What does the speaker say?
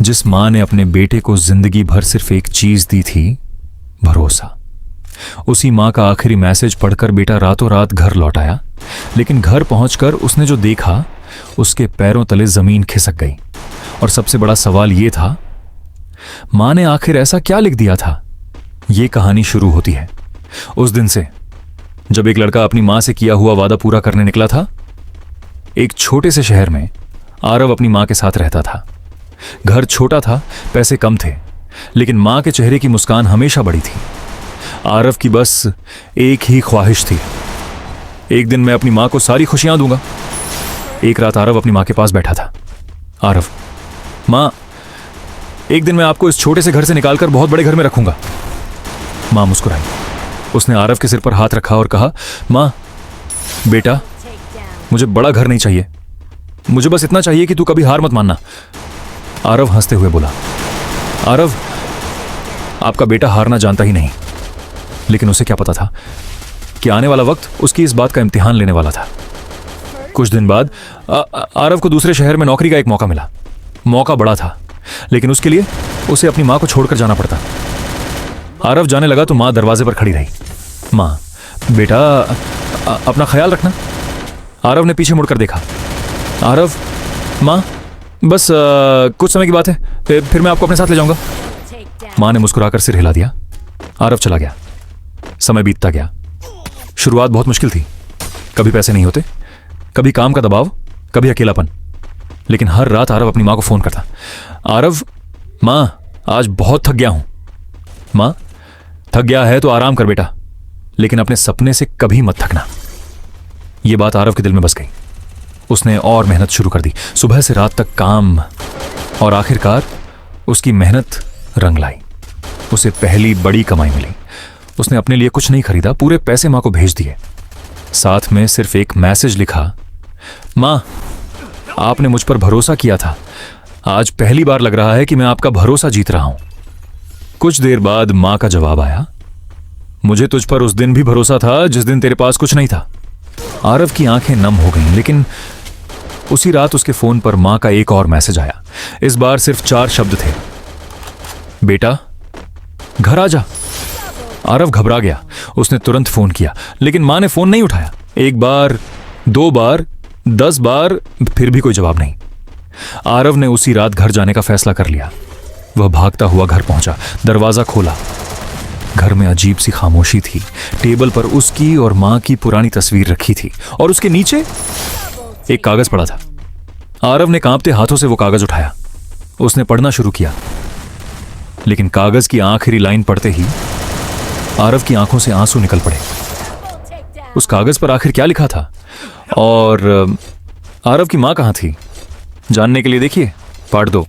जिस मां ने अपने बेटे को जिंदगी भर सिर्फ एक चीज दी थी, भरोसा, उसी मां का आखिरी मैसेज पढ़कर बेटा रातों रात घर लौट आया। लेकिन घर पहुंचकर उसने जो देखा, उसके पैरों तले जमीन खिसक गई। और सबसे बड़ा सवाल यह था, मां ने आखिर ऐसा क्या लिख दिया था? यह कहानी शुरू होती है उस दिन से जब एक लड़का अपनी मां से किया हुआ वादा पूरा करने निकला था। एक छोटे से शहर में आरव अपनी मां के साथ रहता था। घर छोटा था, पैसे कम थे, लेकिन मां के चेहरे की मुस्कान हमेशा बड़ी थी। आरव की बस एक ही ख्वाहिश थी, एक दिन मैं अपनी मां को सारी खुशियां दूंगा। एक रात आरव अपनी मां के पास बैठा था। आरव, मां, एक दिन मैं आपको इस छोटे से घर से निकालकर बहुत बड़े घर में रखूंगा। मां मुस्कुराई। उसने आरव के सिर पर हाथ रखा और कहा, मां, बेटा, मुझे बड़ा घर नहीं चाहिए, मुझे बस इतना चाहिए कि तू कभी हार मत मानना। आरव हंसते हुए बोला, आरव, आपका बेटा हारना जानता ही नहीं। लेकिन उसे क्या पता था कि आने वाला वक्त उसकी इस बात का इम्तिहान लेने वाला था। कुछ दिन बाद आरव को दूसरे शहर में नौकरी का एक मौका मिला। मौका बड़ा था, लेकिन उसके लिए उसे अपनी मां को छोड़कर जाना पड़ता। आरव जाने लगा तो मां दरवाजे पर खड़ी रही। मां, बेटा, अपना ख्याल रखना। आरव ने पीछे मुड़कर देखा। आरव, मां, बस कुछ समय की बात है, फिर मैं आपको अपने साथ ले जाऊंगा। मां ने मुस्कुराकर सिर हिला दिया। आरव चला गया। समय बीतता गया। शुरुआत बहुत मुश्किल थी। कभी पैसे नहीं होते, कभी काम का दबाव, कभी अकेलापन। लेकिन हर रात आरव अपनी मां को फोन करता। आरव, मां, आज बहुत थक गया हूं। मां, थक गया है तो आराम कर बेटा, लेकिन अपने सपने से कभी मत थकना। यह बात आरव के दिल में बस गई। उसने और मेहनत शुरू कर दी। सुबह से रात तक काम, और आखिरकार उसकी मेहनत रंग लाई। उसे पहली बड़ी कमाई मिली। उसने अपने लिए कुछ नहीं खरीदा, पूरे पैसे मां को भेज दिए। साथ में सिर्फ एक मैसेज लिखा, मां, आपने मुझ पर भरोसा किया था। आज पहली बार लग रहा है कि मैं आपका भरोसा जीत रहा हूं। कुछ देर बाद मां का जवाब आया, मुझे तुझ पर उस दिन भी भरोसा था जिस दिन तेरे पास कुछ नहीं था। आरव की आंखें नम हो गईं, लेकिन उसी रात उसके फोन पर मां का एक और मैसेज आया। इस बार सिर्फ 4 शब्द थे, बेटा, घर आ जा। आरव घबरा गया। उसने तुरंत फोन किया, लेकिन मां ने फोन नहीं उठाया। 1 बार, 2 बार, 10 बार, फिर भी कोई जवाब नहीं। आरव ने उसी रात घर जाने का फैसला कर लिया। वह भागता हुआ घर पहुंचा, दरवाजा खोला। घर में अजीब सी खामोशी थी। टेबल पर उसकी और मां की पुरानी तस्वीर रखी थी, और उसके नीचे एक कागज पड़ा था। आरव ने कांपते हाथों से वो कागज उठाया। उसने पढ़ना शुरू किया, लेकिन कागज की आखिरी लाइन पढ़ते ही आरव की आंखों से आंसू निकल पड़े। उस कागज पर आखिर क्या लिखा था, और आरव की मां कहां थी? जानने के लिए देखिए पार्ट 2।